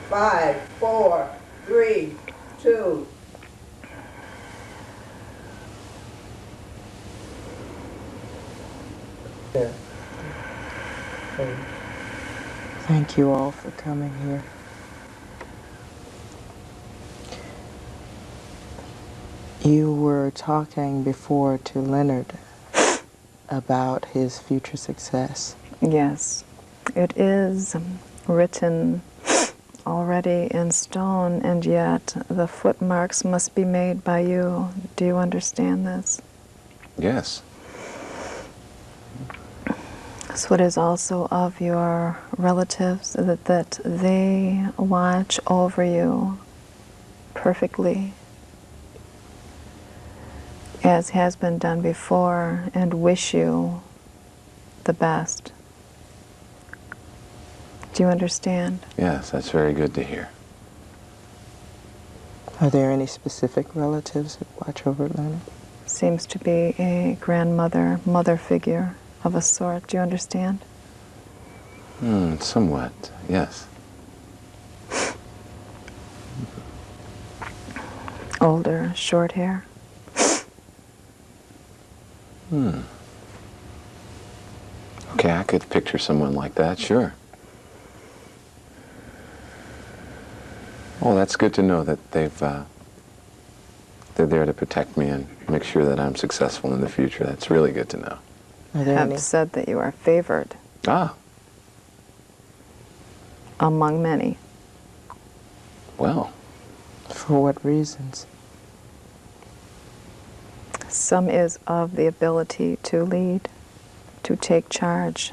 Five, four, three, two. Yeah. Thank you all for coming here. You were talking before to Leonard about his future success. Yes, it is written already in stone, and yet the footmarks must be made by you. Do you understand this? Yes. So it is also of your relatives that they watch over you perfectly, as has been done before, and wish you the best. Do you understand? Yes, that's very good to hear. Are there any specific relatives that watch over Leonard? Seems to be a grandmother, mother figure of a sort. Do you understand? Somewhat, yes. Older, short hair. Okay, I could picture someone like that, sure. Well, that's good to know that they're there to protect me and make sure that I'm successful in the future. That's really good to know. Are there Have any? said that you are favored Ah, among many. well, For what reasons? Some is of the ability to lead, to take charge,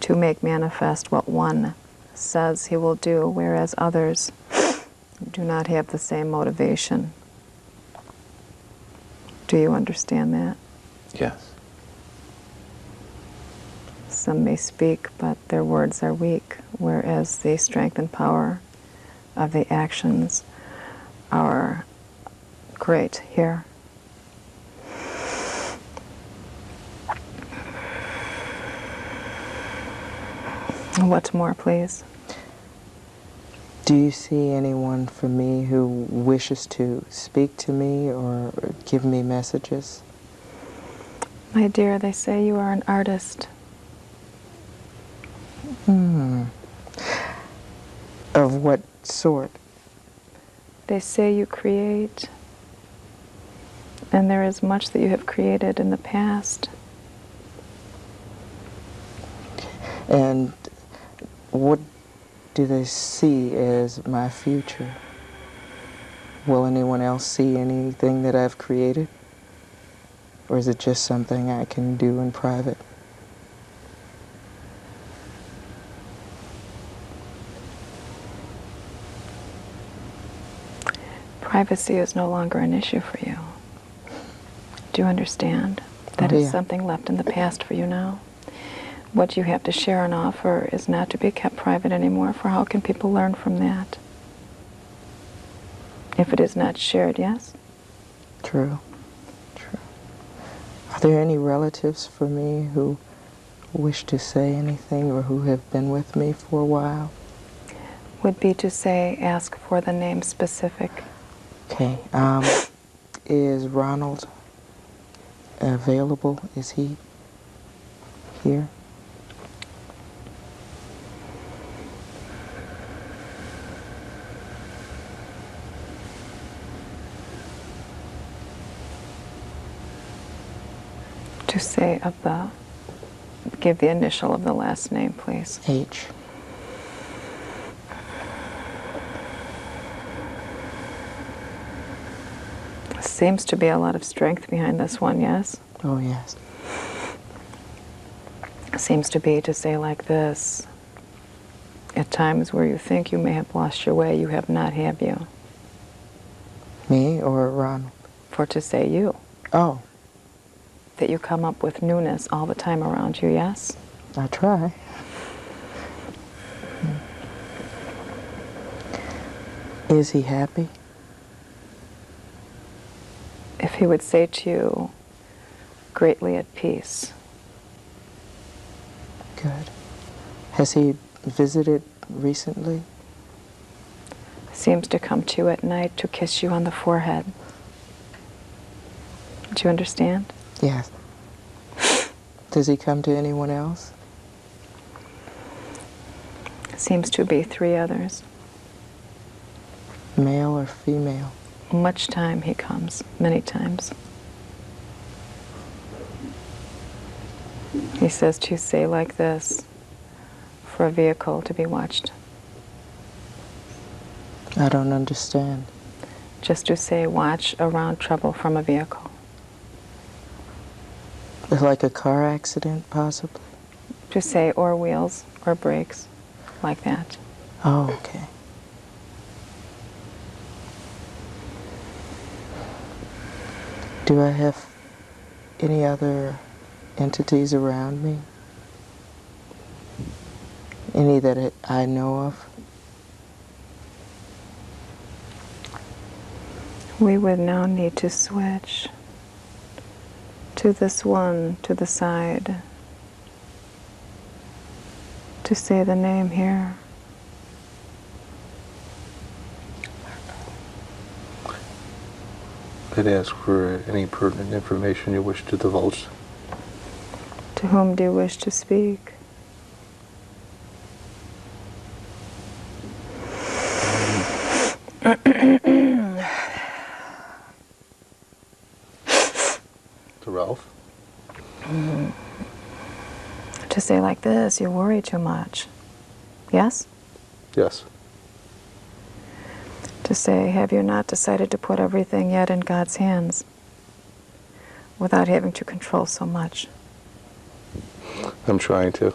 to make manifest what one says he will do, whereas others do not have the same motivation. Do you understand that? yes. Some may speak, but their words are weak, whereas the strength and power of the actions are great here. What more, please? Do you see anyone for me who wishes to speak to me or give me messages? My dear, they say you are an artist. Of what sort? They say you create, and there is much that you have created in the past. And what do they see as my future? Will anyone else see anything that I've created? Or is it just something I can do in private? Privacy is no longer an issue for you. Do you understand? That is something left in the past for you now. What you have to share and offer is not to be kept private anymore, for how can people learn from that? If it is not shared, yes? True. True. Are there any relatives for me who wish to say anything or who have been with me for a while? Would be to say, ask for the name specific. Okay. Is Ronald available? Is he here? To say of the, give the initial of the last name, please. H. Seems to be a lot of strength behind this one, yes? Oh, yes. Seems to be to say like this, at times where you think you may have lost your way, you have not, have you? Me or Ronald? For to say you. Oh, That you come up with newness all the time around you, yes? I try. Is he happy? If he would say to you, greatly at peace. Good. Has he visited recently? Seems to come to you at night to kiss you on the forehead. Do you understand? Yes. Does he come to anyone else? Seems to be 3 others. Male or female? Much time he comes, many times. He says to say like this, for a vehicle to be watched. I don't understand. Just to say watch around trouble from a vehicle. Like a car accident, possibly? To say or wheels or brakes, like that. Oh, okay. Do I have any other entities around me? Any that I know of? We would now need to switch to this one to the side to say the name here. I'd ask for any pertinent information you wish to divulge. To whom do you wish to speak? To Ralph? To say like this, you worry too much. Yes? Yes. To say, have you not decided to put everything yet in God's hands without having to control so much? I'm trying to.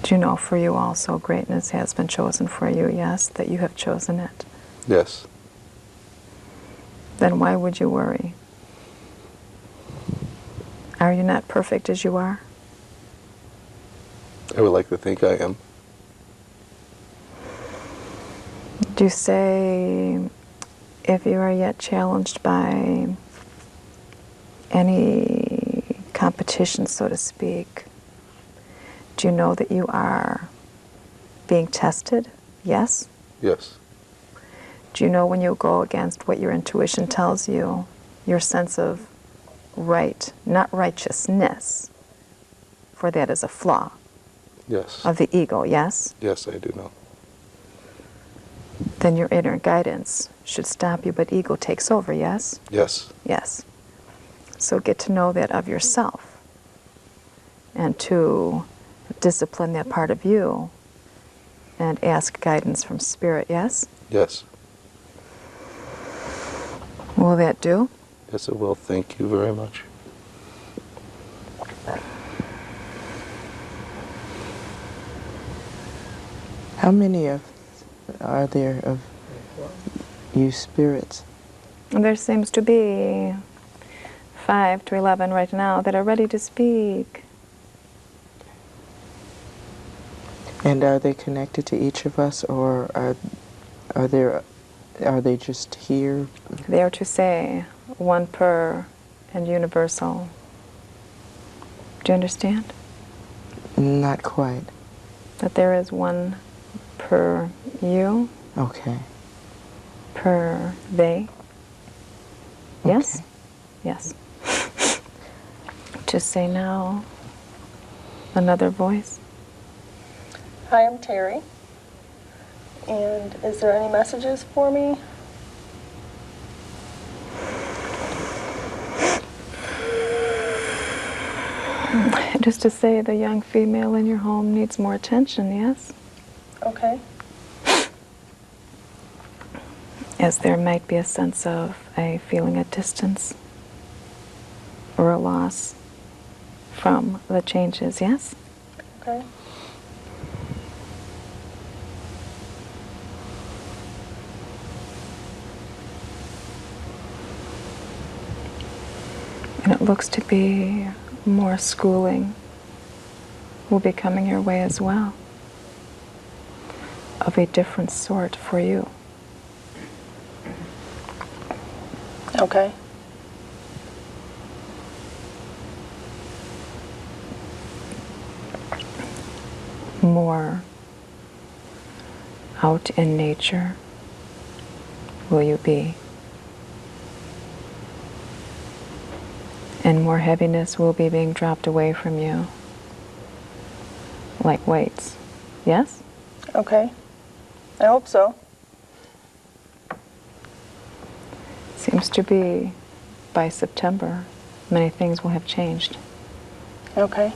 Do you know for you also greatness has been chosen for you, yes, that you have chosen it? Yes. Then why would you worry? Are you not perfect as you are? I would like to think I am. Do you say, if you are yet challenged by any competition, so to speak, do you know that you are being tested? Yes? Yes. Do you know when you go against what your intuition tells you, your sense of right, not righteousness, for that is a flaw Yes. of the ego, yes? Yes, I do know. Then your inner guidance should stop you, but ego takes over, yes? Yes. Yes. So get to know that of yourself and to discipline that part of you and ask guidance from Spirit, yes? Yes. Will that do? Yes, it will. Thank you very much. How many are there of you spirits? And there seems to be 5 to 11 right now that are ready to speak. And are they connected to each of us, or are they just here? They are to say one per and universal. Do you understand? Not quite. That there is one per you, Okay. per they. Yes? Okay. Yes. To say now another voice. Hi, I'm Terry. And is there any messages for me? Just to say the young female in your home needs more attention, yes? Okay. as there might be a sense of a feeling of distance or a loss from the changes, yes? Okay. And it looks to be more schooling will be coming your way as well, of a different sort for you. Okay. More out in nature will you be. And more heaviness will be being dropped away from you, like weights. Yes? Okay. I hope so. Seems to be by September, many things will have changed. Okay.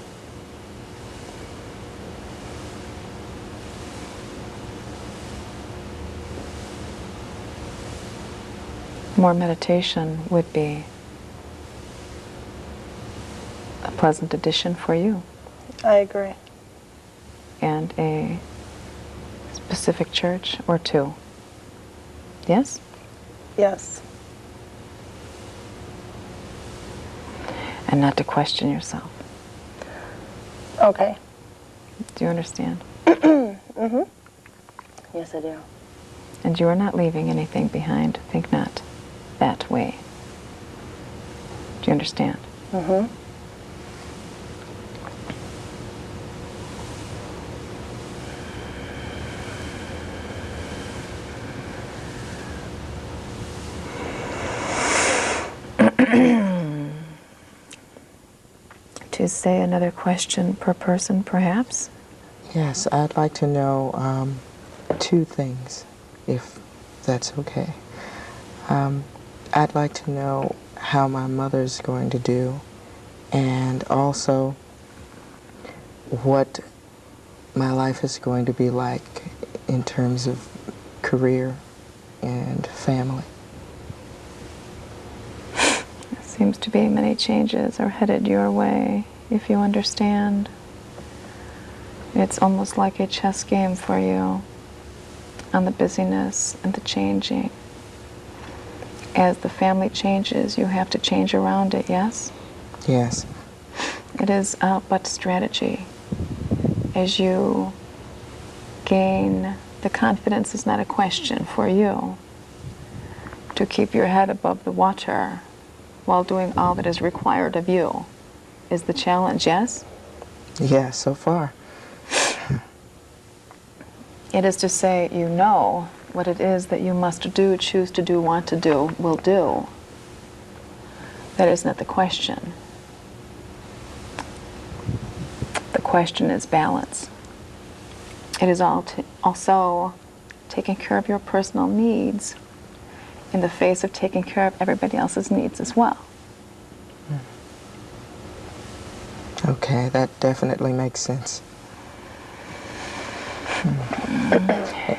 More meditation would be a pleasant addition for you, I agree. and a specific church or two. Yes? Yes. And not to question yourself. Okay. Do you understand? Mm-hmm. Yes, I do. And you are not leaving anything behind. Think not that way. Do you understand? Mm-hmm. To say another question per person, perhaps? Yes, I'd like to know two things, if that's okay. I'd like to know how my mother's going to do, and also what my life is going to be like in terms of career and family. There seems to be many changes are headed your way, if you understand. It's almost like a chess game for you on the busyness and the changing. As the family changes, you have to change around it, yes? Yes. It is but strategy. As you gain, the confidence is not a question for you to keep your head above the water while doing all that is required of you is the challenge, yes? Yeah, so far. It is to say you know what it is that you must do, choose to do, want to do, will do. That is not the question. The question is balance. It is also taking care of your personal needs in the face of taking care of everybody else's needs as well. Okay, that definitely makes sense.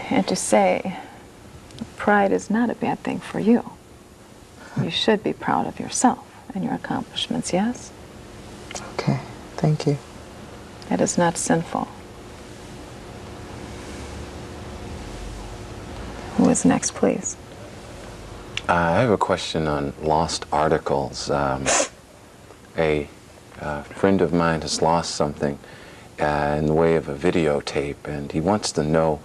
And to say pride is not a bad thing for you. You should be proud of yourself and your accomplishments, yes? Okay, thank you. That is not sinful. Who is next, please? I have a question on lost articles. A friend of mine has lost something in the way of a videotape, and he wants to know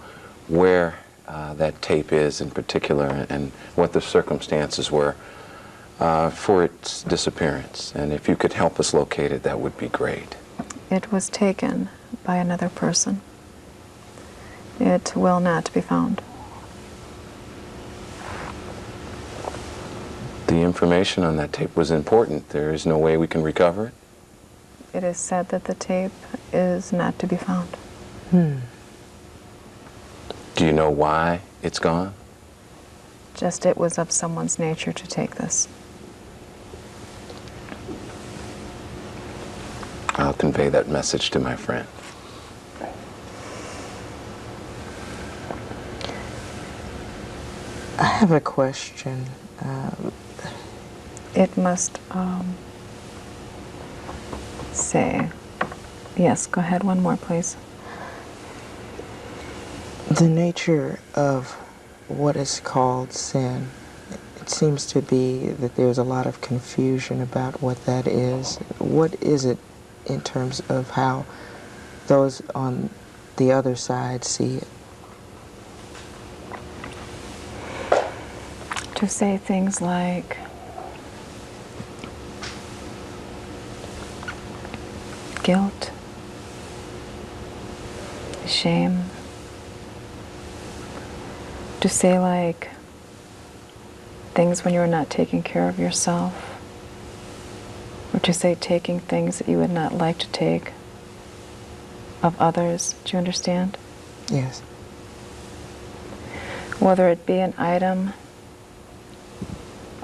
where that tape is in particular and what the circumstances were for its disappearance. And if you could help us locate it, that would be great. It was taken by another person. It will not be found. The information on that tape was important. There is no way we can recover it? It is said that the tape is not to be found. Do you know why it's gone? Just it was of someone's nature to take this. I'll convey that message to my friend. have a question. It must say, yes, go ahead, one more, please. The nature of what is called sin, it seems to be that there's a lot of confusion about what that is. What is it in terms of how those on the other side see it? To say things like, guilt, shame. To say like things when you're not taking care of yourself. Or to say taking things that you would not like to take of others. Do you understand? Yes. Whether it be an item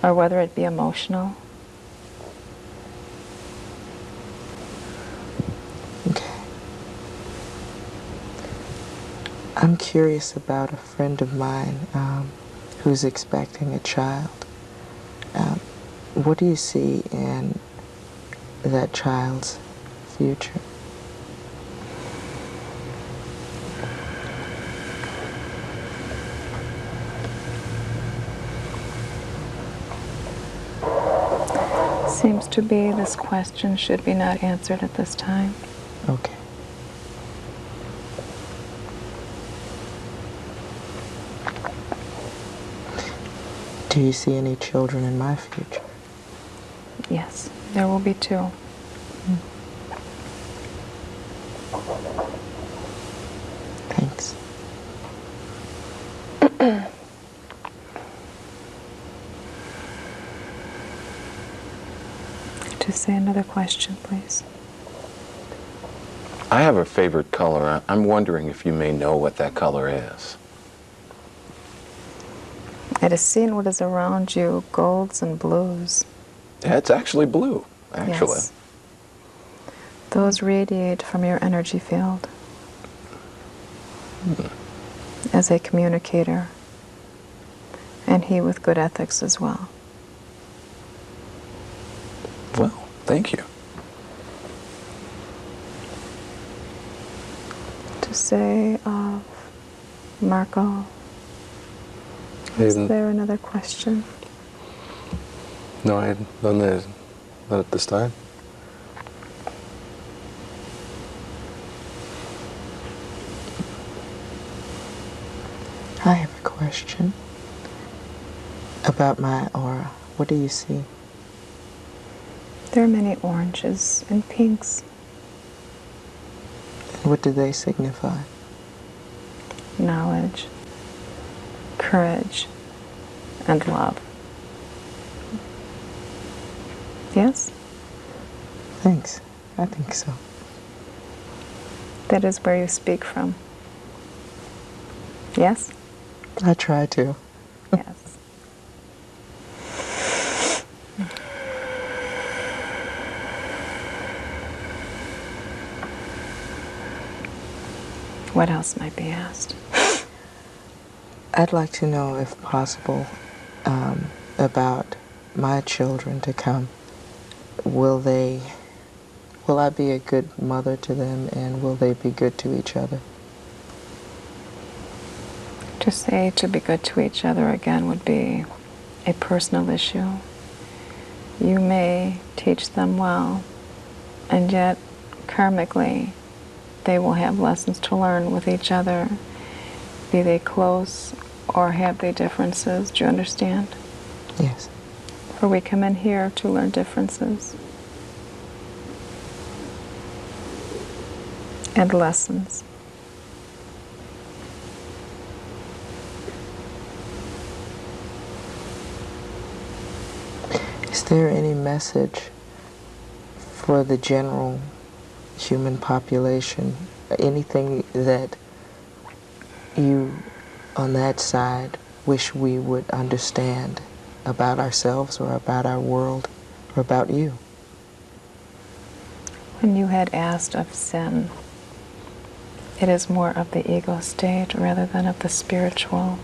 or whether it be emotional. Okay. I'm curious about a friend of mine who's expecting a child. What do you see in that child's future? Seems to be this question should be not answered at this time. Okay. Do you see any children in my future? Yes, there will be 2. Thanks. To say another question, please. I have a favorite color. I'm wondering if you may know what that color is. It is seeing what is around you, golds and blues. Yeah, it's actually blue, actually. Yes. Those radiate from your energy field as a communicator, and he with good ethics as well. Well, thank you. To say of Marco, is there another question? No, I had none there. Not at this time. I have a question about my aura. What do you see? There are many oranges and pinks. What do they signify? Knowledge, courage, and love. Yes? Thanks. I think so. That is where you speak from. Yes? I try to. Yes. What else might be asked? I'd like to know, if possible, about my children to come. Will I be a good mother to them, and will they be good to each other? To say to be good to each other again would be a personal issue. You may teach them well, and yet karmically they will have lessons to learn with each other, be they close or have they differences. Do you understand? Yes. For we come in here to learn differences and lessons. Is there any message for the general human population? Anything that you, on that side, wish we would understand about ourselves or about our world or about you? When you had asked of sin, it is more of the ego state rather than of the spiritual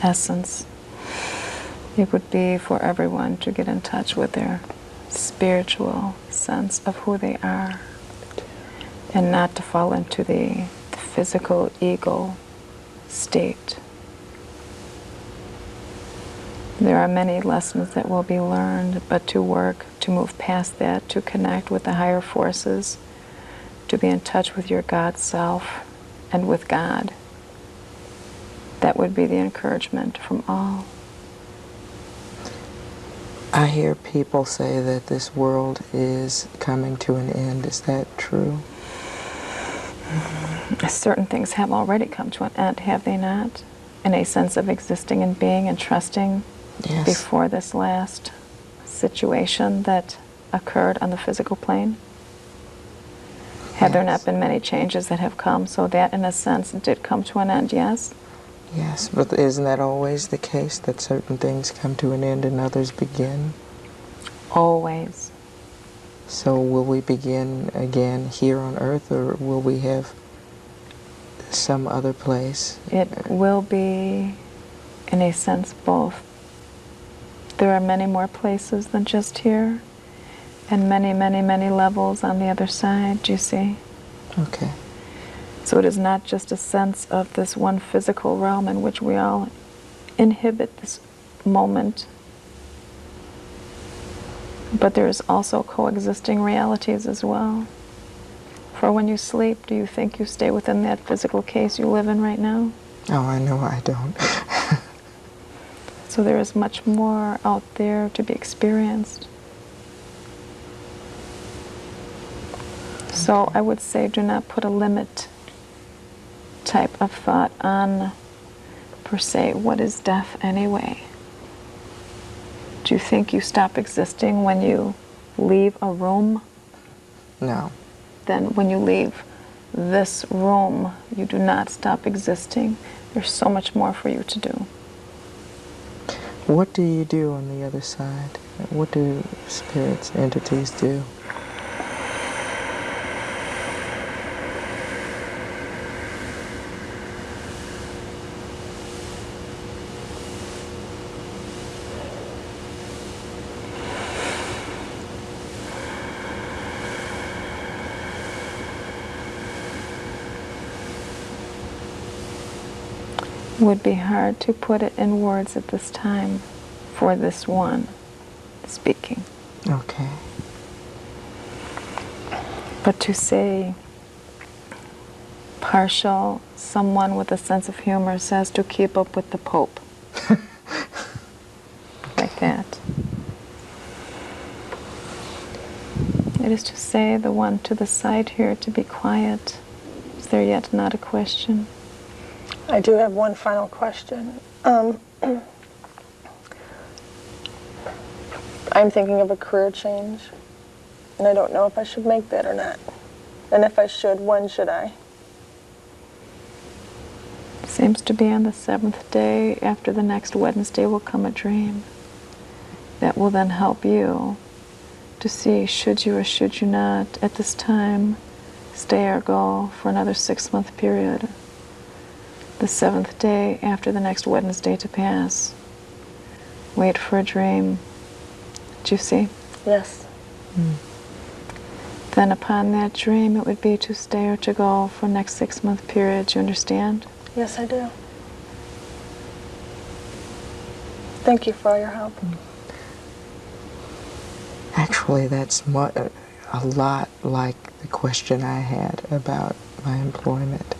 essence. It would be for everyone to get in touch with their spiritual sense of who they are and not to fall into the physical ego state. There are many lessons that will be learned, but to work, to move past that, to connect with the higher forces, to be in touch with your God self and with God. That would be the encouragement from all. I hear people say that this world is coming to an end. Is that true? Certain things have already come to an end, have they not? In a sense of existing and being and trusting. Yes. Before this last situation that occurred on the physical plane? Have there not been many changes that have come, so that in a sense did come to an end, yes? Yes, but isn't that always the case, that certain things come to an end and others begin? Always. So will we begin again here on earth, or will we have some other place? It will be, in a sense, both. There are many more places than just here, and many, many, many levels on the other side, do you see? Okay. So it is not just a sense of this one physical realm in which we all inhibit this moment, but there is also coexisting realities as well. For when you sleep, do you think you stay within that physical case you live in right now? Oh, I know I don't. So there is much more out there to be experienced. So I would say do not put a limit type of thought on, per se, what is death anyway? Do you think you stop existing when you leave a room? No. Then when you leave this room, you do not stop existing. There's so much more for you to do. What do you do on the other side? What do spirits, entities do? Would be hard to put it in words at this time for this one speaking. Okay. But to say partial, someone with a sense of humor says to keep up with the Pope. Like that. It is to say the one to the side here to be quiet. Is there yet not a question? I do have one final question. I'm thinking of a career change, and I don't know if I should make that or not. And if I should, when should I? Seems to be on the 7th day after the next Wednesday will come a dream. That will then help you to see should you or should you not at this time stay or go for another 6-month period. The 7th day after the next Wednesday to pass. Wait for a dream. Do you see? Yes. Then upon that dream, it would be to stay or to go for the next 6-month period. Do you understand? Yes, I do. Thank you for all your help. Actually, that's a lot like the question I had about my employment.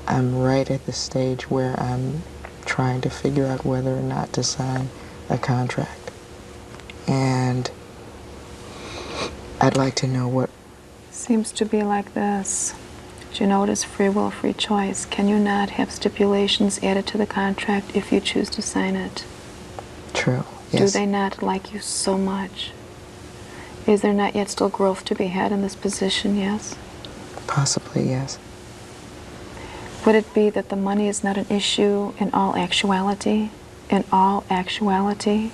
I'm right at the stage where I'm trying to figure out whether or not to sign a contract. And I'd like to know what... Seems to be like this. Do you know it is free will, free choice? Can you not have stipulations added to the contract if you choose to sign it? True, yes. Do they not like you so much? Is there not yet still growth to be had in this position, yes? Possibly, yes. Would it be that the money is not an issue in all actuality? In all actuality?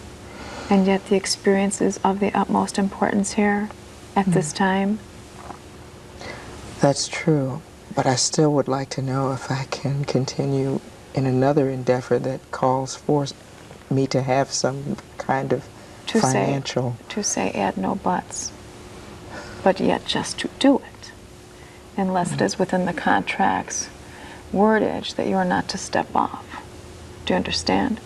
And yet the experience is of the utmost importance here at this time? That's true, but I still would like to know if I can continue in another endeavor that calls for me to have some kind of financial... To say add no buts, but yet just to do it, unless it is within the contract's wordage that you are not to step off. Do you understand?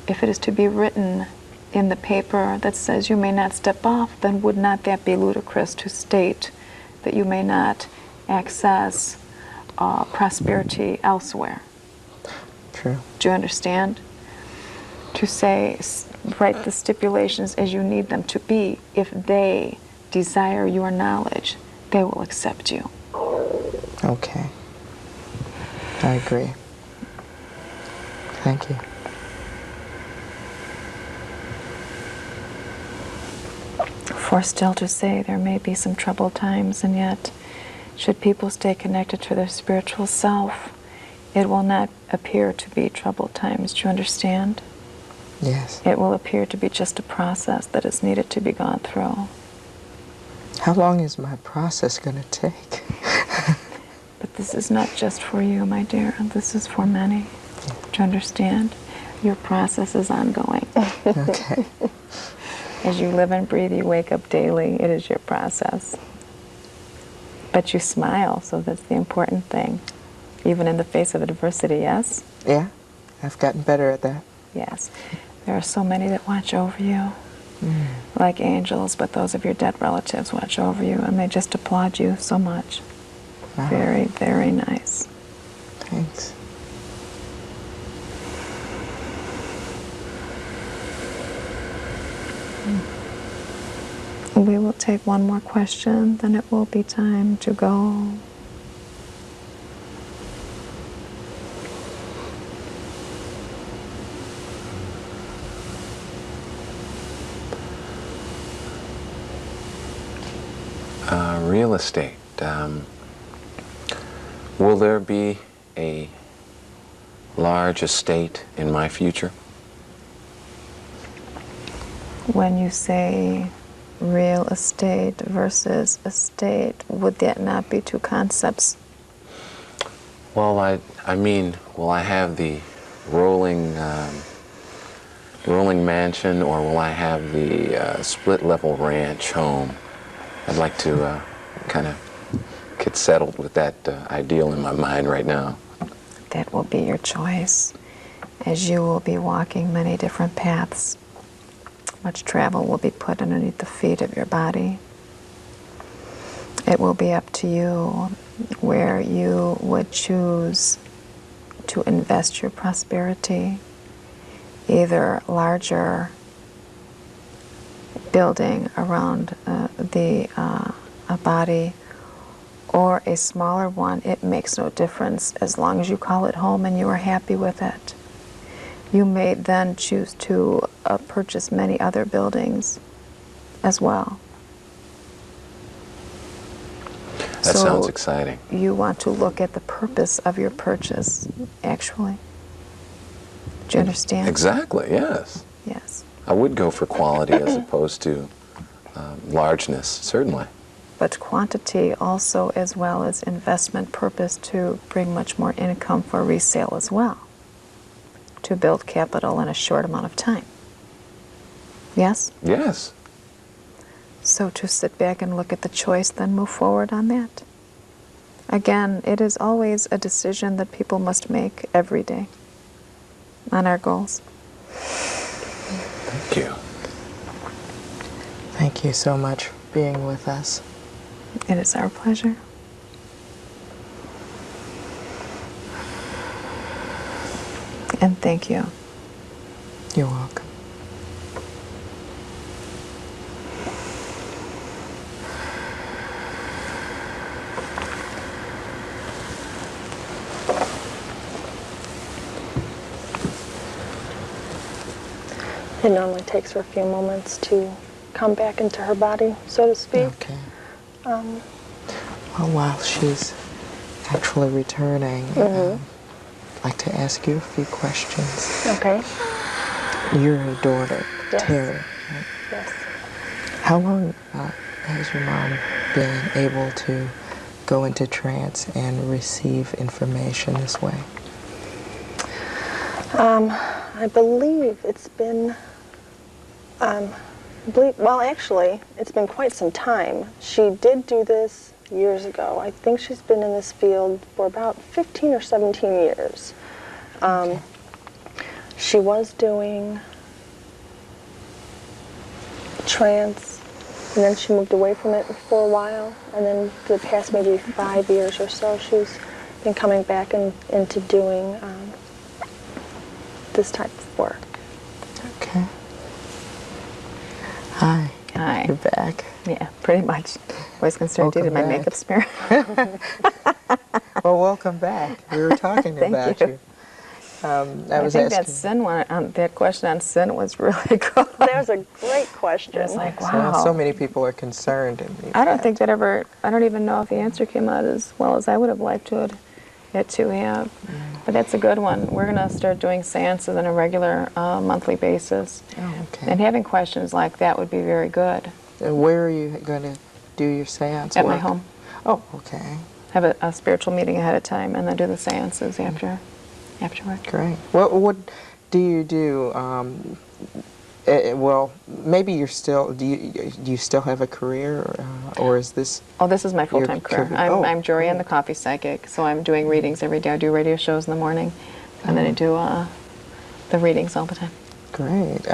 If it is to be written in the paper that says you may not step off, then would not that be ludicrous to state that you may not access prosperity elsewhere? True. Do you understand? To say, write the stipulations as you need them to be. If they desire your knowledge, they will accept you. Okay. I agree. Thank you. For still to say there may be some troubled times, and yet, should people stay connected to their spiritual self, it will not appear to be troubled times. Do you understand? Yes. It will appear to be just a process that is needed to be gone through. How long is my process going to take? But this is not just for you, my dear. This is for many. Do you understand? Your process is ongoing. Okay. As you live and breathe, you wake up daily. It is your process. But you smile, so that's the important thing. Even in the face of adversity, yes? Yeah, I've gotten better at that. Yes. There are so many that watch over you, like angels, but those of your dead relatives watch over you, and they just applaud you so much. Wow. Very, very nice. Thanks. We will take one more question, then it will be time to go. Real estate. Will there be a large estate in my future? When you say real estate versus estate, would that not be two concepts? Well, I mean, will I have the rolling mansion, or will I have the split-level ranch home? I'd like to kind of get settled with that ideal in my mind right now. That will be your choice, as you will be walking many different paths. Much travel will be put underneath the feet of your body. It will be up to you where you would choose to invest your prosperity, either larger building around a body or a smaller one. It makes no difference as long as you call it home and you are happy with it. You may then choose to purchase many other buildings as well. That sounds exciting. You want to look at the purpose of your purchase, actually. Do you understand? Exactly, yes. Yes. I would go for quality as opposed to largeness, certainly. But quantity also, as well as investment purpose, to bring much more income for resale as well, to build capital in a short amount of time. Yes? Yes. So to sit back and look at the choice, then move forward on that. Again, it is always a decision that people must make every day on our goals. Thank you. Thank you so much for being with us. It is our pleasure. And thank you. You're welcome. It normally takes her a few moments to come back into her body, so to speak. Okay. Well, while she's actually returning, I'd like to ask you a few questions. Okay. You're a daughter, Yes. Terry. Right? Yes. How long has your mom been able to go into trance and receive information this way? I believe it's been, well, actually, it's been quite some time. She did do this years ago. I think she's been in this field for about 15 or 17 years. She was doing trance, and then she moved away from it for a while, and then for the past maybe 5 years or so, she's been coming back into doing this type of work. Okay. Hi. Hi. You're back. Yeah, pretty much. I was concerned you did my Welcome back. makeup smear. Well, welcome back. We were talking Thank about you. you. I was think that asking. sin one, that question on sin was really good. That was a great question. I was like, So, wow. so many people are concerned. I don't think that ever, I don't even know if the answer came out as well as I would have liked it to have. But that's a good one. We're going to start doing seances on a regular monthly basis. Oh, okay. And having questions like that would be very good. And where are you going to do your seance At my work? home. Oh, okay. Have a spiritual meeting ahead of time and then do the seances afterward. Great. What do you do? Well, maybe you're still. Do you still have a career, or is this? Oh, this is my full-time career. career. Oh, I'm Jory, I'm the coffee psychic, so I'm doing readings every day. I do radio shows in the morning, and then I do the readings all the time. Great.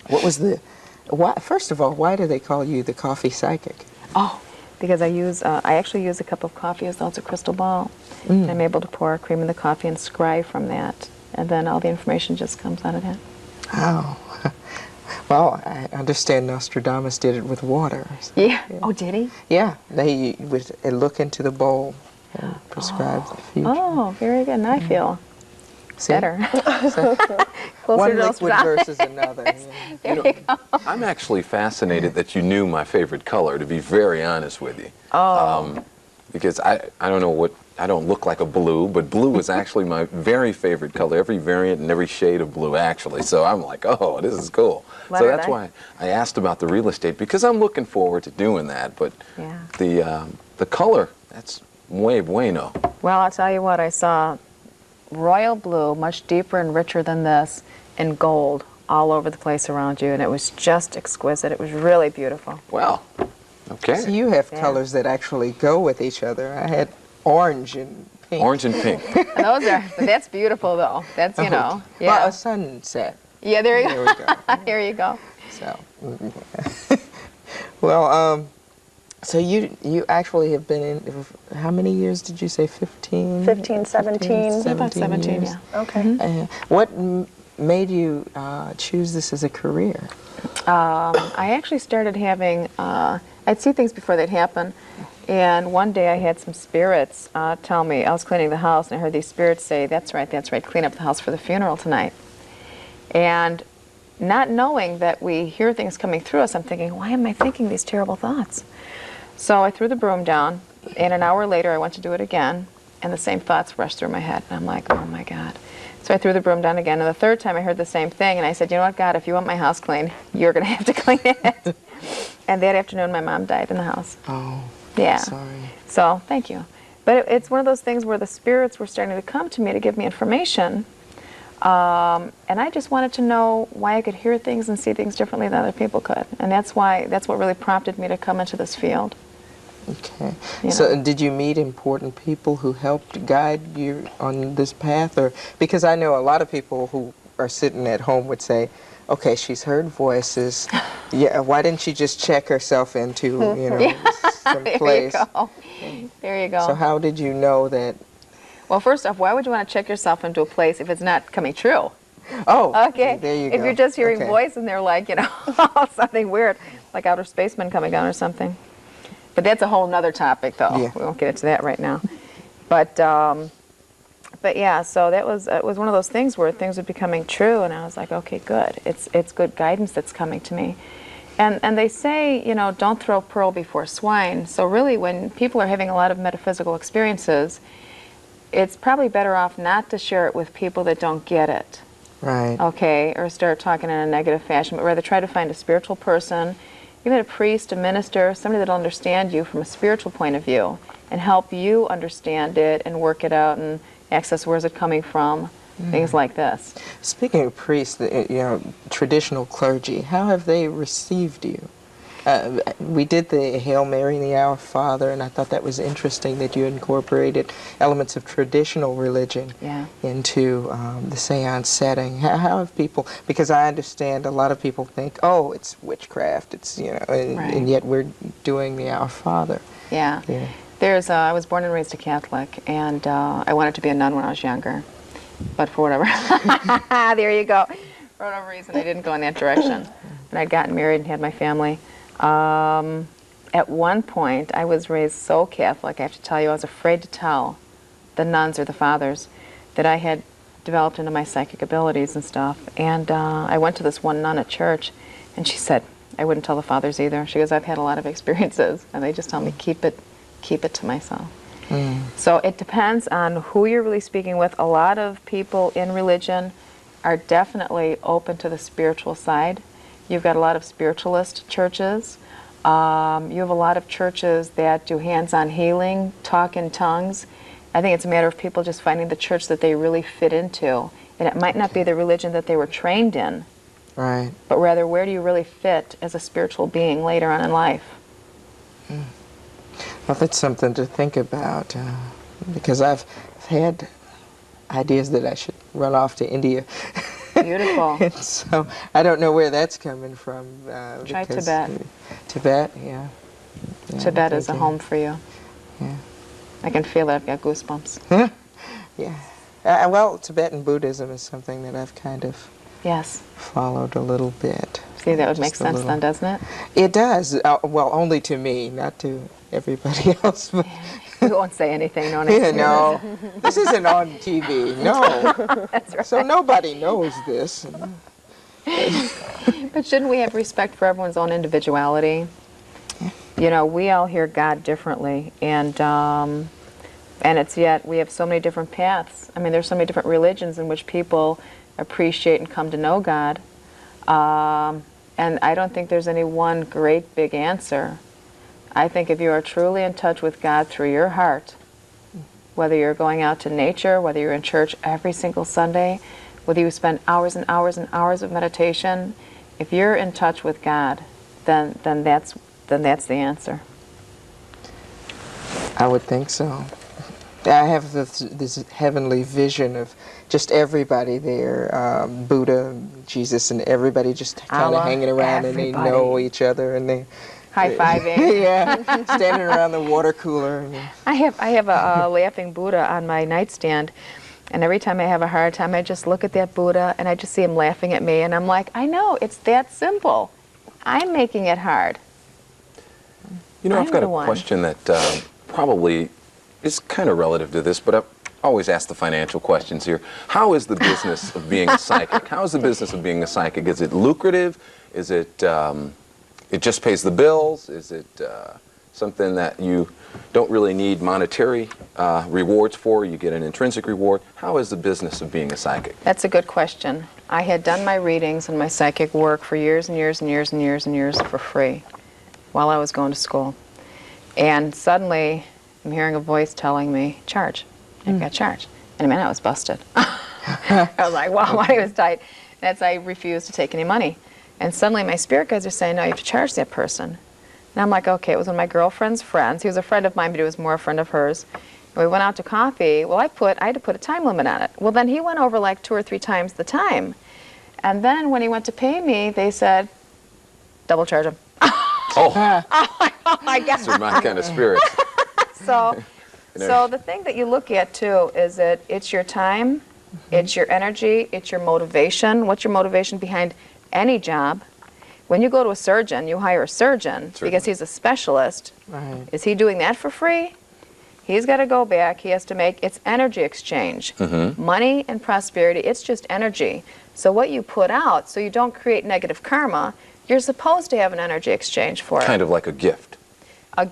What was the? Why? First of all, why do they call you the coffee psychic? Oh, because I actually use a cup of coffee as though it's a crystal ball. And I'm able to pour cream in the coffee and scry from that, and then all the information just comes out of that. Oh. Well, I understand Nostradamus did it with water. So, Yeah. Oh, did he? yeah, they would look into the bowl and prescribe the future. Oh, very good. Now I feel See? better. So, Closer one to liquid Nostradamus. versus another. Yeah. There you go. I'm actually fascinated that you knew my favorite color, to be very honest with you. Oh. Because I don't know what, I don't look like a blue, but blue is actually my very favorite color, every variant and every shade of blue, actually. So I'm like, oh, this is cool. Glad So that that's I- why I asked about the real estate, because I'm looking forward to doing that. But Yeah. the color, that's muy bueno. Well, I'll tell you what, I saw royal blue, much deeper and richer than this, and gold all over the place around you, and it was just exquisite. It was really beautiful. Well, okay. So you have Yeah. colors that actually go with each other. I had orange and pink. Orange and pink. And those are, but that's beautiful though. That's, you know, yeah. Well, a sunset. Yeah, there you There go. we go. There you go. So, well, so you actually have been in, how many years did you say? 15? 15, 17. About 17, years? yeah. Okay. What made you choose this as a career? I actually started having, I'd see things before they'd happen. And one day I had some spirits tell me, I was cleaning the house and I heard these spirits say, that's right, clean up the house for the funeral tonight. And not knowing that we hear things coming through us, I'm thinking, why am I thinking these terrible thoughts? So I threw the broom down, and an hour later I went to do it again, and the same thoughts rushed through my head. And I'm like, oh my God. So I threw the broom down again, and the third time I heard the same thing, and I said, you know what, God, if you want my house clean, you're going to have to clean it. And that afternoon my mom died in the house. Oh, Yeah. sorry. So, thank you. But it's one of those things where the spirits were starting to come to me to give me information. And I just wanted to know why I could hear things and see things differently than other people could. And that's what really prompted me to come into this field. Okay. You So know. did you meet important people who helped guide you on this path? Or because I know a lot of people who are sitting at home would say, okay, she's heard voices. Yeah, why didn't she just check herself into, you know, some place? There you go. There you go. So how did you know that? Well, first off, why would you want to check yourself into a place if it's not coming true? Oh, Okay. there you go. If you're just hearing Okay. voice and they're like, you know, something weird, like outer spacemen coming down or something. But that's a whole nother topic, though. Yeah. We won't get into that right now. But yeah, so that was it was one of those things where things would be coming true, and I was like, okay, good. It's good guidance that's coming to me. And they say, you know, don't throw pearl before swine. So really, when people are having a lot of metaphysical experiences, it's probably better off not to share it with people that don't get it. Right. Okay, or start talking in a negative fashion, but rather try to find a spiritual person, even a priest, a minister, somebody that'll understand you from a spiritual point of view and help you understand it and work it out and access where's it coming from, things like this. Speaking of priests, traditional clergy, how have they received you? We did the Hail Mary and the Our Father, and I thought that was interesting that you incorporated elements of traditional religion into the seance setting. How have people, because I understand a lot of people think, oh, it's witchcraft, it's, and yet we're doing the Our Father. Yeah. I was born and raised a Catholic, and I wanted to be a nun when I was younger. But for whatever, there you go. For whatever reason, I didn't go in that direction. And I'd gotten married and had my family. At one point, I was raised so Catholic, I have to tell you, I was afraid to tell the nuns or the fathers that I had developed into my psychic abilities and stuff. And I went to this one nun at church, and she said, I wouldn't tell the fathers either. She goes, I've had a lot of experiences, and they just tell me, keep it to myself. So it depends on who you're really speaking with. A lot of people in religion are definitely open to the spiritual side. You've got a lot of spiritualist churches. You have a lot of churches that do hands-on healing, talk in tongues. I think it's a matter of people just finding the church that they really fit into. And it might not be the religion that they were trained in, right? But rather, where do you really fit as a spiritual being later on in life? Well, that's something to think about, because I've had ideas that I should run off to India. Beautiful. And so I don't know where that's coming from. Try Tibet. Tibet, yeah. Tibet is a home for you. Yeah. I can feel it. I've got goosebumps. Yeah. Well, Tibetan Buddhism is something that I've kind of followed a little bit. See, that would make sense then, doesn't it? It does. Well, only to me, not to everybody else. But you won't say anything. No, no. This isn't on TV. No. That's right. So nobody knows this. But shouldn't we have respect for everyone's own individuality? We all hear God differently, and it's yet we have so many different paths. I mean, there's so many different religions in which people appreciate and come to know God. And I don't think there's any one great big answer. I think if you are truly in touch with God through your heart, whether you're going out to nature, whether you're in church every single Sunday, whether you spend hours and hours and hours of meditation, if you're in touch with God, then that's the answer. I would think so. I have this heavenly vision of just everybody there, Buddha, Jesus, and everybody just kind of hanging around, and they know each other, and they high-fiving. Yeah, standing around the water cooler. I have a laughing Buddha on my nightstand, and every time I have a hard time, I just look at that Buddha, and I just see him laughing at me, and I'm like, I know, it's that simple. I'm making it hard. I've got a question that probably is kind of relative to this, but I've always asked the financial questions here. How is the business of being a psychic? How is the business of being a psychic? Is it lucrative? Is it, it just pays the bills? Is it something that you don't really need monetary rewards for? You get an intrinsic reward. How is the business of being a psychic? That's a good question. I had done my readings and my psychic work for years and years and years and years and years for free while I was going to school. And suddenly, I'm hearing a voice telling me, charge. I've got charge. And I was busted. I was like, wow, money was tight. That's I refused to take any money. And suddenly my spirit guides are saying, no, you have to charge that person. And I'm like, okay, it was one of my girlfriend's friends. He was a friend of mine, but he was more a friend of hers. And we went out to coffee. Well, I had to put a time limit on it. Well, then he went over like 2 or 3 times the time. And then when he went to pay me, they said, double charge him. Oh, I guess. those are my kind of spirits. So the thing that you look at, too, is that it's your time, it's your energy, it's your motivation. What's your motivation behind any job? When you go to a surgeon, you hire a surgeon because he's a specialist. Right. Is he doing that for free? He's got to go back. He has to make, it's energy exchange. Money and prosperity, it's just energy. So what you put out, so you don't create negative karma, you're supposed to have an energy exchange for it. Kind of like a gift.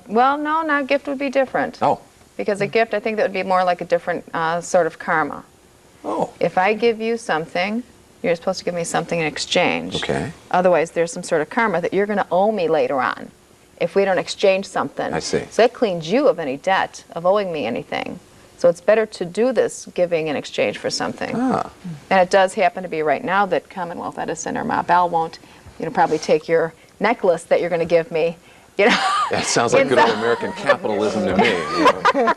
Well, no, a gift would be different. Oh. Because a gift, I think that would be more like a different sort of karma. Oh. If I give you something, you're supposed to give me something in exchange. Okay. Otherwise, there's some sort of karma that you're going to owe me later on if we don't exchange something. I see. So that cleans you of any debt of owing me anything. So it's better to do this giving in exchange for something. Ah. And it does happen to be right now that Commonwealth Edison or Ma Bell won't, probably take your necklace that you're going to give me. That sounds like good old American capitalism to me.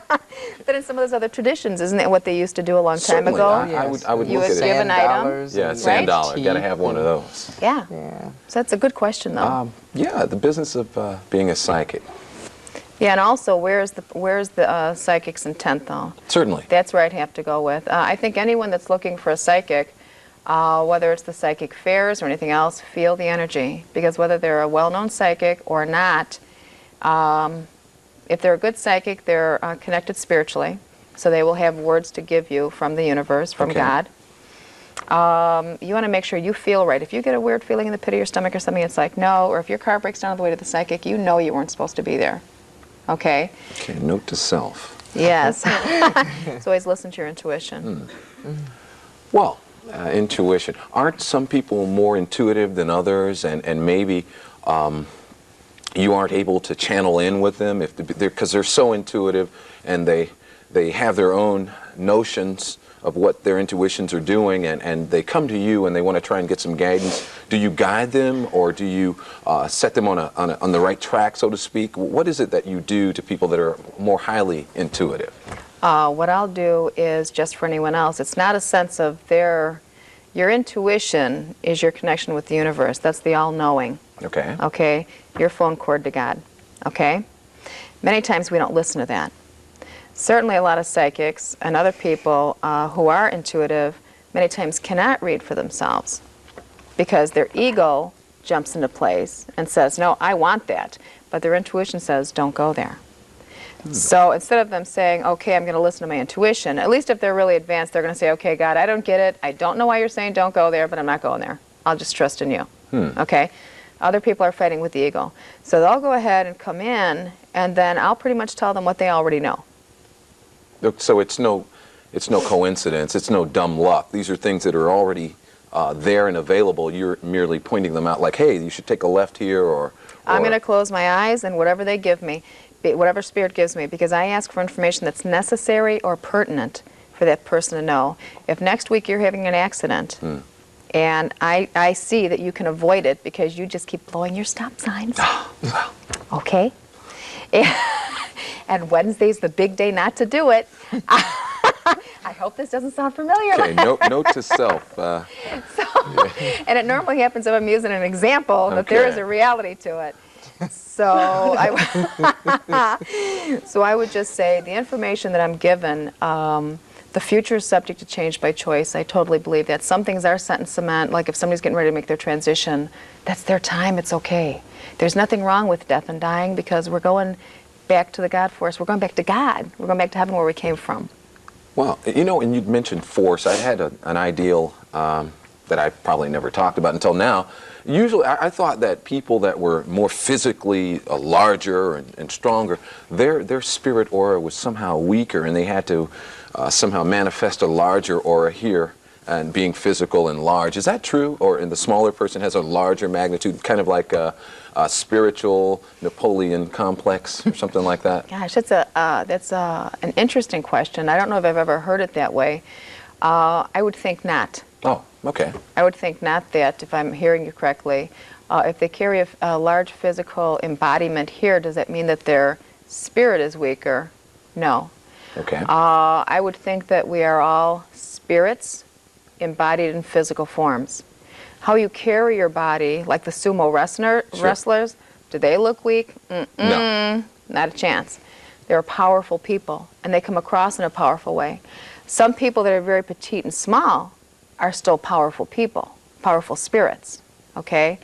But in some of those other traditions, isn't that what they used to do a long time Certainly, ago? I would You look would at give it. an item. Yeah, and sand Right? dollar. Got to teeth have one of and- those. Yeah. Yeah. So that's a good question, though. Yeah, the business of being a psychic. Yeah, and also, where's the psychic's intent, though? Certainly. That's where I'd have to go with. I think anyone that's looking for a psychic, whether it's the psychic fairs or anything else, feel the energy. Because whether they're a well-known psychic or not, if they're a good psychic, they're connected spiritually. So they will have words to give you from the universe, from Okay. God. You want to make sure you feel right. If you get a weird feeling in the pit of your stomach or something, it's like, no. Or if your car breaks down on the way to the psychic, you know you weren't supposed to be there. Okay? Okay, note to self. Yes. So always listen to your intuition. Well, intuition. Aren't some people more intuitive than others, and maybe you aren't able to channel in with them because they're so intuitive and they have their own notions of what their intuitions are doing, and they come to you and they want to try and get some guidance. Do you guide them, or do you set them on the right track, so to speak? What is it that you do to people that are more highly intuitive? What I'll do is, just for anyone else, it's not a sense of your intuition is your connection with the universe. That's the all-knowing. Okay. Okay? Your phone cord to God. Okay? Many times we don't listen to that. Certainly a lot of psychics and other people who are intuitive many times cannot read for themselves because their ego jumps into place and says, no, I want that. But their intuition says, don't go there. So instead of them saying, okay, I'm going to listen to my intuition, at least if they're really advanced, they're going to say, okay, God, I don't get it. I don't know why you're saying don't go there, but I'm not going there. I'll just trust in you. Okay? Other people are fighting with the ego. So they'll go ahead and come in, and then I'll pretty much tell them what they already know. So it's no coincidence. It's no dumb luck. These are things that are already there and available. You're merely pointing them out, like, hey, you should take a left here, or I'm going to close my eyes, and whatever they give me, whatever spirit gives me, because I ask for information that's necessary or pertinent for that person to know. If next week you're having an accident, and I see that you can avoid it because you just keep blowing your stop signs, okay? And Wednesday's the big day not to do it. I hope this doesn't sound familiar. Okay, note to self. And it normally happens if I'm using an example that there is Okay. a reality to it. So I would just say the information that I'm given, the future is subject to change by choice. I totally believe that. Some things are set in cement, like if somebody's getting ready to make their transition, that's their time, it's okay. There's nothing wrong with death and dying because we're going back to the God force. We're going back to God. We're going back to heaven where we came from. Well, and you'd mentioned force. I had an ideal that I probably never talked about until now. Usually, I thought that people that were more physically larger and stronger, their spirit aura was somehow weaker, and they had to somehow manifest a larger aura here, and being physical and large. Is that true? Or the smaller person has a larger magnitude, kind of like a spiritual Napoleon complex or something like that? Gosh, that's an interesting question. I don't know if I've ever heard it that way. I would think not. Oh, okay. I would think not that, if I'm hearing you correctly. If they carry a large physical embodiment here, does that mean that their spirit is weaker? No. Okay. I would think that we are all spirits embodied in physical forms. How you carry your body, like the sumo wrestlers, do they look weak? No. Not a chance. They're powerful people, and they come across in a powerful way. Some people that are very petite and small are still powerful people, powerful spirits, okay?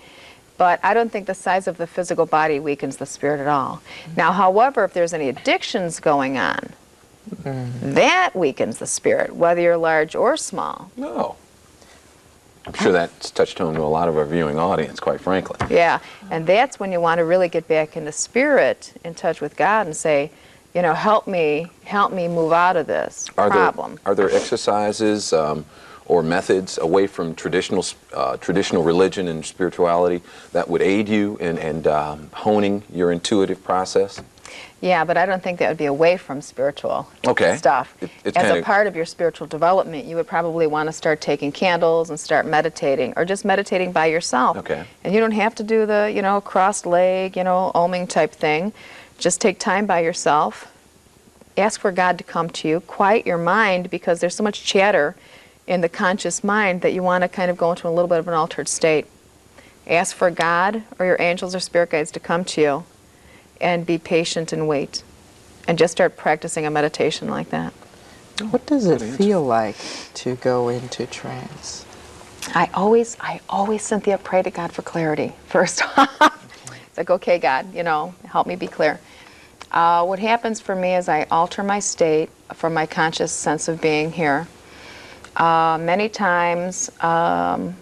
But I don't think the size of the physical body weakens the spirit at all. Now, however, if there's any addictions going on, that weakens the spirit, whether you're large or small. No. I'm sure that's touched home to a lot of our viewing audience, quite frankly. Yeah, and that's when you want to really get back into spirit, in touch with God, and say, help me move out of this problem. Are there exercises or methods away from traditional religion and spirituality that would aid you in honing your intuitive process? Yeah, but I don't think that would be away from spiritual Okay. stuff. It's As a kinda- part of your spiritual development, you would probably want to start taking candles and start meditating, or just meditating by yourself. Okay. And you don't have to do the, crossed leg, oming type thing. Just take time by yourself. Ask for God to come to you. Quiet your mind, because there's so much chatter in the conscious mind that you want to kind of go into a little bit of an altered state. Ask for God or your angels or spirit guides to come to you, and be patient and wait. And just start practicing a meditation like that. What does it feel like to go into trance? I always, Cynthia, pray to God for clarity first. It's like, okay, God, help me be clear. What happens for me is I alter my state from my conscious sense of being here. Many times I'm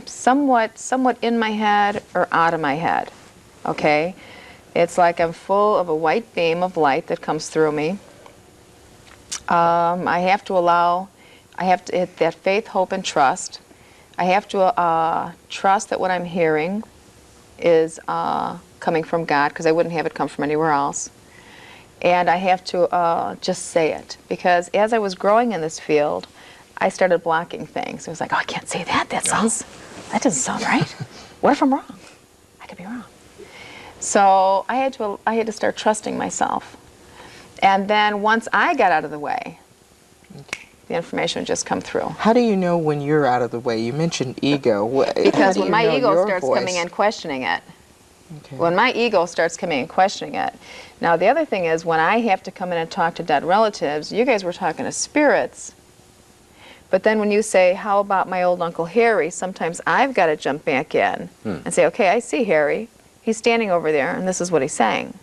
somewhat in my head or out of my head, okay? It's like I'm full of a white beam of light that comes through me. I have to hit that faith, hope, and trust. I have to trust that what I'm hearing is coming from God, because I wouldn't have it come from anywhere else. And I have to just say it, because as I was growing in this field, I started blocking things. It was like, oh, I can't say that. That doesn't sound right. What if I'm wrong? I could be wrong. So I had to start trusting myself. And then once I got out of the way, the information would just come through. How do you know when you're out of the way? You mentioned ego. Because when my ego starts coming in questioning it, Okay. when my ego starts coming and questioning it. Now, the other thing is, when I have to come in and talk to dead relatives, you guys were talking to spirits. But then when you say, how about my old Uncle Harry, sometimes I've got to jump back in and say, okay, I see Harry. He's standing over there, and this is what he's saying.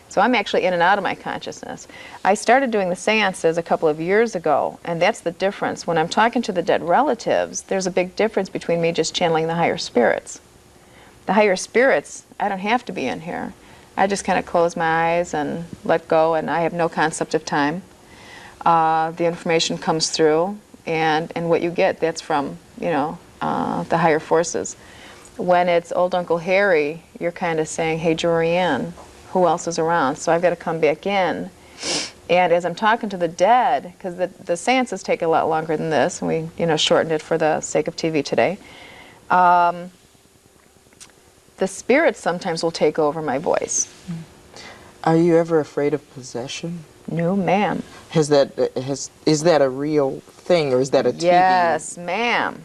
So I'm actually in and out of my consciousness. I started doing the seances a couple of years ago, and that's the difference. When I'm talking to the dead relatives, there's a big difference between me just channeling the higher spirits. The higher spirits, I don't have to be in here. I just kind of close my eyes and let go, and I have no concept of time. The information comes through, and what you get, that's from, the higher forces. When it's old Uncle Harry, you're kind of saying, hey, Jorianne, who else is around? So I've got to come back in. And as I'm talking to the dead, because the seances take a lot longer than this, and we shortened it for the sake of TV today, the spirits sometimes will take over my voice. Are you ever afraid of possession? No, ma'am. Is that a real thing, or is that a TV? Yes, ma'am.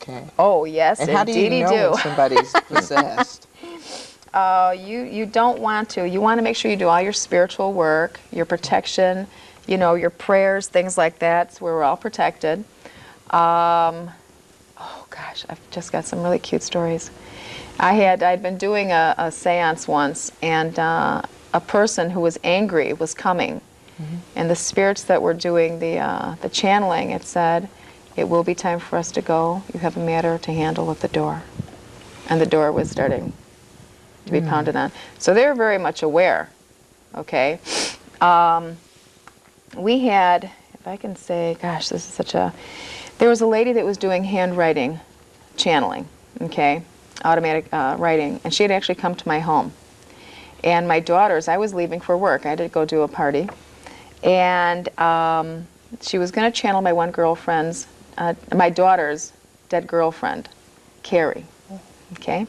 Okay. Oh, yes, And how do you know when somebody's possessed? You don't want to. You want to make sure you do all your spiritual work, your protection, your prayers, things like that, so we're all protected. Oh gosh, I've just got some really cute stories. I'd been doing a seance once, and a person who was angry was coming. And the spirits that were doing the channeling, it said, it will be time for us to go. You have a matter to handle at the door. And the door was starting to be pounded on. So they were very much aware, okay? We had, if I can say, gosh, this is there was a lady that was doing handwriting channeling, okay? Automatic writing, and she had actually come to my home. And my daughters, I was leaving for work. I had to go do a party. And she was going to channel my one girlfriend's, my daughter's dead girlfriend, Carrie, okay?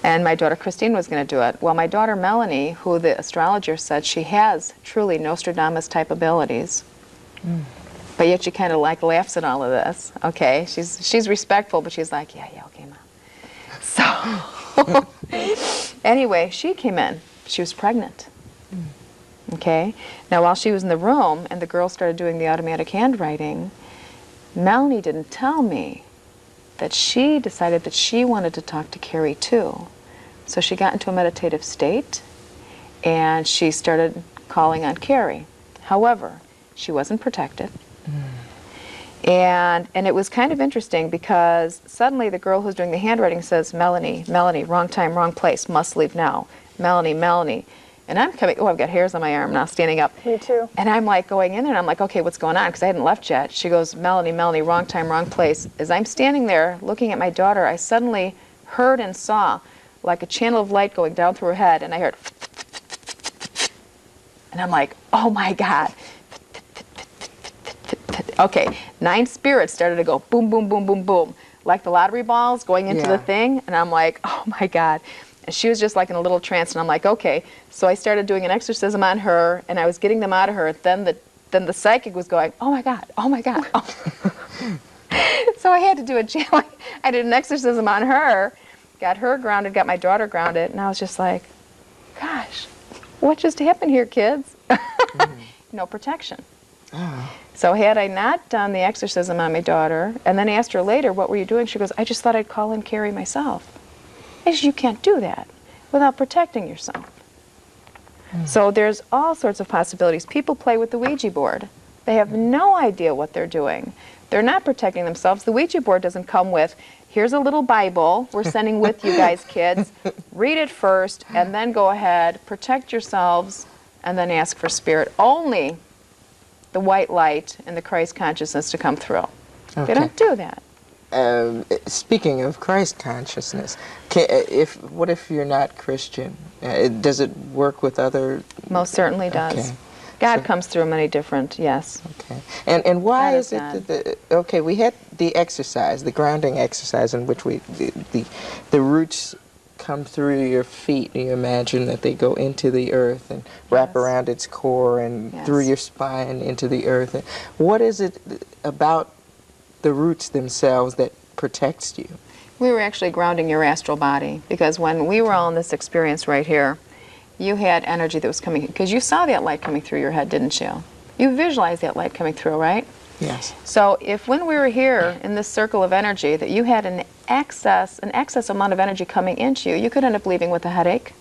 And my daughter Christine was going to do it. Well, my daughter Melanie, who the astrologer said she has truly Nostradamus-type abilities, but yet she kind of laughs at all of this, okay? She's respectful, but she's like, yeah, okay, Mom. So, anyway, she came in. She was pregnant. Okay? Now, while she was in the room and the girl started doing the automatic handwriting, Melanie didn't tell me that she decided that she wanted to talk to Carrie too. So she got into a meditative state and she started calling on Carrie. However, she wasn't protected. And it was kind of interesting because suddenly the girl who's doing the handwriting says, Melanie, wrong time, wrong place, must leave now. Melanie. And I'm coming, I've got hairs on my arm now, standing up. Me too. And I'm like going in there and I'm like, okay, what's going on? Because I hadn't left yet. She goes, Melanie, wrong time, wrong place. As I'm standing there looking at my daughter, I suddenly heard and saw like a channel of light going down through her head, and I heard And I'm like, oh my God. Okay, 9 spirits started to go boom, boom, boom, boom, boom, like the lottery balls going into the thing. And I'm like, oh my God. And she was just like in a little trance. And I'm like, okay. So I started doing an exorcism on her, and I was getting them out of her. Then the psychic was going, oh my God, oh my God. Oh. So I had to do a channel. I did an exorcism on her, got her grounded, got my daughter grounded, and I was just like, gosh, what just happened here, kids? No protection. Oh. So had I not done the exorcism on my daughter, and then asked her later, what were you doing? She goes, I just thought I'd call in Carrie myself. I said, you can't do that without protecting yourself. So there's all sorts of possibilities. People play with the Ouija board. They have no idea what they're doing. They're not protecting themselves. The Ouija board doesn't come with, here's a little Bible we're sending with you guys, kids. Read it first, and then go ahead, protect yourselves, and then ask for spirit. Only the white light and the Christ consciousness to come through. Okay. They don't do that. Speaking of Christ consciousness, what if you're not Christian? Does it work with other? Most certainly does. Okay. God comes through many different, yes. Okay. And why God is it that okay, we had the exercise, the grounding exercise in which the roots come through your feet, and you imagine that they go into the earth and wrap around its core and through your spine into the earth. And what is it about the roots themselves that protects you? We were actually grounding your astral body, because when we were all in this experience right here, you had energy that was coming, because you saw that light coming through your head, didn't you? You visualized that light coming through, right? Yes. So if when we were here in this circle of energy that you had an excess amount of energy coming into you, you could end up leaving with a headache,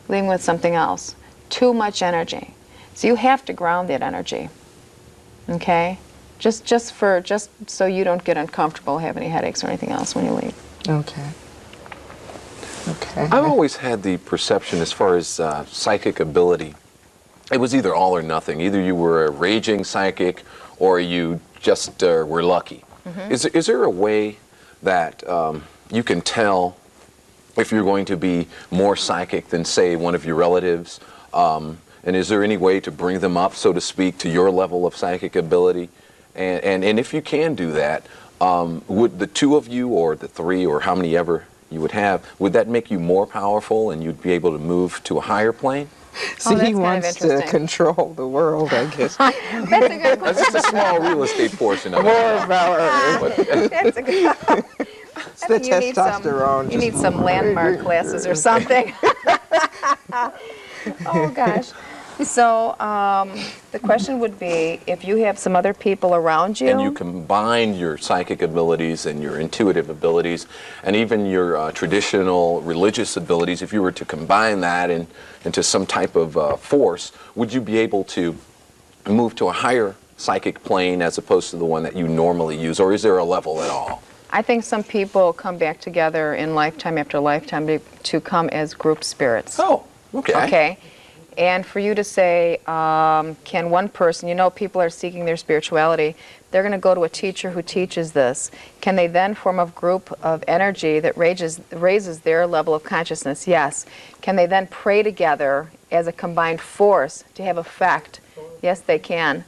leaving with something else. Too much energy. So you have to ground that energy. Okay? Just so you don't get uncomfortable, have any headaches or anything else when you leave. Okay. Okay. I've always had the perception as far as psychic ability, it was either all or nothing. Either you were a raging psychic or you just were lucky. Mm-hmm. Is there a way that you can tell if you're going to be more psychic than, say, one of your relatives? And is there any way to bring them up, so to speak, to your level of psychic ability? And if you can do that, would the two of you or the three or how many ever you would have, would that make you more powerful and you'd be able to move to a higher plane? See, he wants to control the world, I guess. That's a good question. That's just a small real estate portion of it. More power. That's a good It's the testosterone. You need some landmark classes or something. Oh, gosh. So the question would be, if you have some other people around you. And you combine your psychic abilities and your intuitive abilities and even your traditional religious abilities, if you were to combine that into some type of force, would you be able to move to a higher psychic plane as opposed to the one that you normally use, or is there a level at all? I think some people come back together in lifetime after lifetime to come as group spirits. Oh, okay. Okay. And for you to say, can one person, people are seeking their spirituality, they're going to go to a teacher who teaches this. Can they then form a group of energy that raises their level of consciousness? Yes. Can they then pray together as a combined force to have effect? Yes, they can.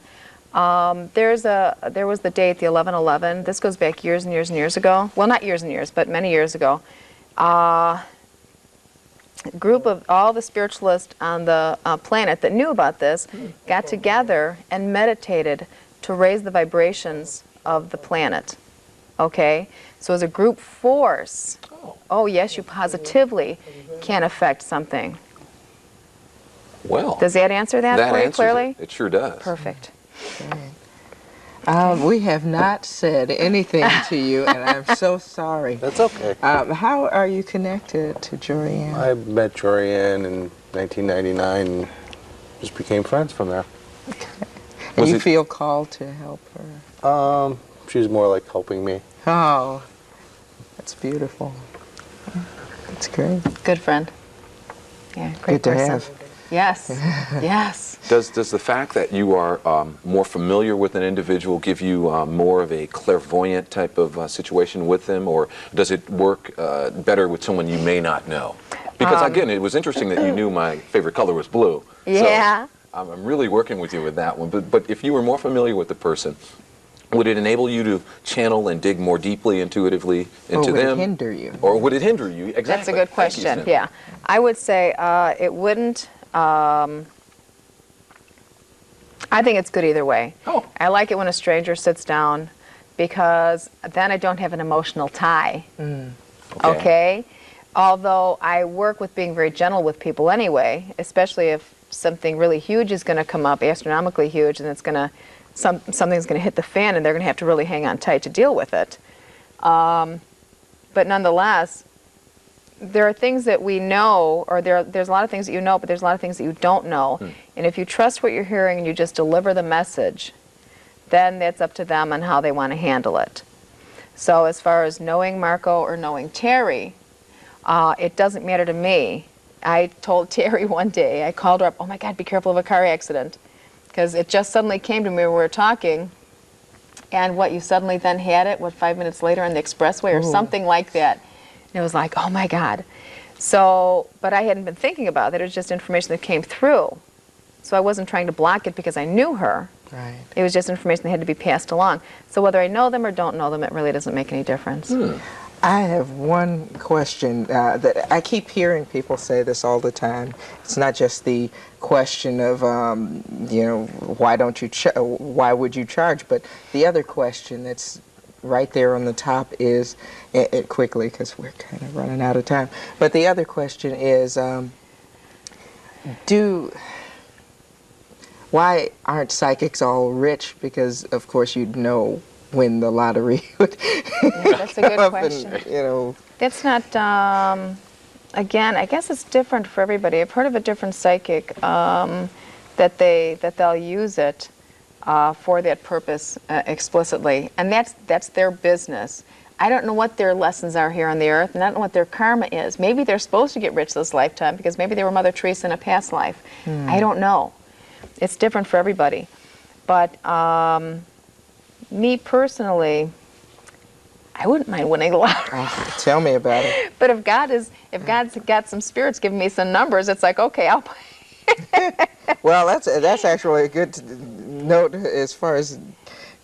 There was the date, the 11/11. This goes back years and years and years ago. Well, not years and years, but many years ago. Group of all the spiritualists on the planet that knew about this got together and meditated to raise the vibrations of the planet. Okay? So as a group force, oh yes, you positively can affect something. Well, does that answer that for you clearly? It sure does. Perfect. We have not said anything to you, and I'm so sorry. That's okay. How are you connected to Jorianne? I met Jorianne in 1999 and just became friends from there. Okay. And you feel called to help her? She's more like helping me. Oh, that's beautiful. That's great. Good friend. Yeah, great Good to person. have. Yes, yes. Does the fact that you are more familiar with an individual give you more of a clairvoyant type of situation with them, or does it work better with someone you may not know? Because again, it was interesting that you knew my favorite color was blue. Yeah. I'm really working with you with that one. But if you were more familiar with the person, would it enable you to channel and dig more deeply, intuitively into or would them? it hinder you? Or would it hinder you? Exactly. That's a good Thank you, question. Cindy. Yeah, I would say it wouldn't. I think it's good either way. Oh. I like it when a stranger sits down because then I don't have an emotional tie. Okay. Although I work with being very gentle with people anyway, especially if something really huge is going to come up, astronomically huge, and it's going to something's going to hit the fan, and they're going to have to really hang on tight to deal with it. But nonetheless, there are things that we know, or there's a lot of things that you know, but there's a lot of things that you don't know. And if you trust what you're hearing and you just deliver the message, then that's up to them on how they want to handle it. So as far as knowing Marco or knowing Terry, it doesn't matter to me. I told Terry one day, I called her up, oh my God, be careful of a car accident. Because it just suddenly came to me when we were talking, and what, you suddenly then had it, 5 minutes later on the expressway or something like that. And it was like, oh my God. So, but I hadn't been thinking about it. It was just information that came through. So I wasn't trying to block it because I knew her. Right. It was just information that had to be passed along. So whether I know them or don't know them, it really doesn't make any difference. I have one question that I keep hearing people say this all the time. It's not just the question of, you know, why would you charge? But the other question that's right there on the top is, quickly because we're kind of running out of time. But the other question is, why aren't psychics all rich? Because of course you'd know when the lottery would That's a good come up question. and, you know. That's not, again, I guess it's different for everybody. I've heard of a different psychic that they'll use it for that purpose explicitly, and that's their business. I don't know what their lessons are here on the earth, and I don't know what their karma is. Maybe they're supposed to get rich this lifetime because maybe they were Mother Teresa in a past life. I don't know. It's different for everybody. But me personally, I wouldn't mind winning the lottery. Tell me about it. But if God's got some spirits giving me some numbers, it's like, okay, I'll buy. Well, that's actually a good note as far as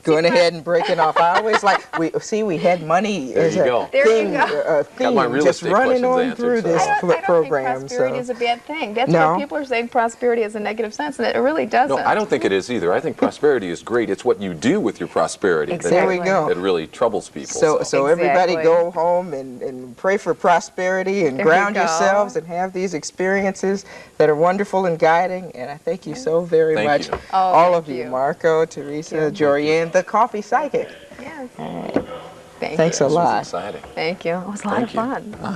going ahead and breaking off. I always we had money There as you a go. There you theme, go. theme my real just estate running questions on answered, through so. this I don't program. think prosperity So is a bad thing. That's No. what people are saying. Prosperity is a negative sense, and it really doesn't. No, I don't think it is either. I think prosperity is great. It's what you do with your prosperity Exactly. there we go. that really troubles people. So everybody Exactly. go home and pray for prosperity and There you ground go. yourselves and have these experiences that are wonderful and guiding. And I thank you so very Thank much, you. Oh, all thank of you, you. Marco, Teresa, Jorianne, the Coffee Psychic. Yes. Thanks Thank a you. This was lot. exciting. Thank you. It was a lot of Thank you. fun. Well,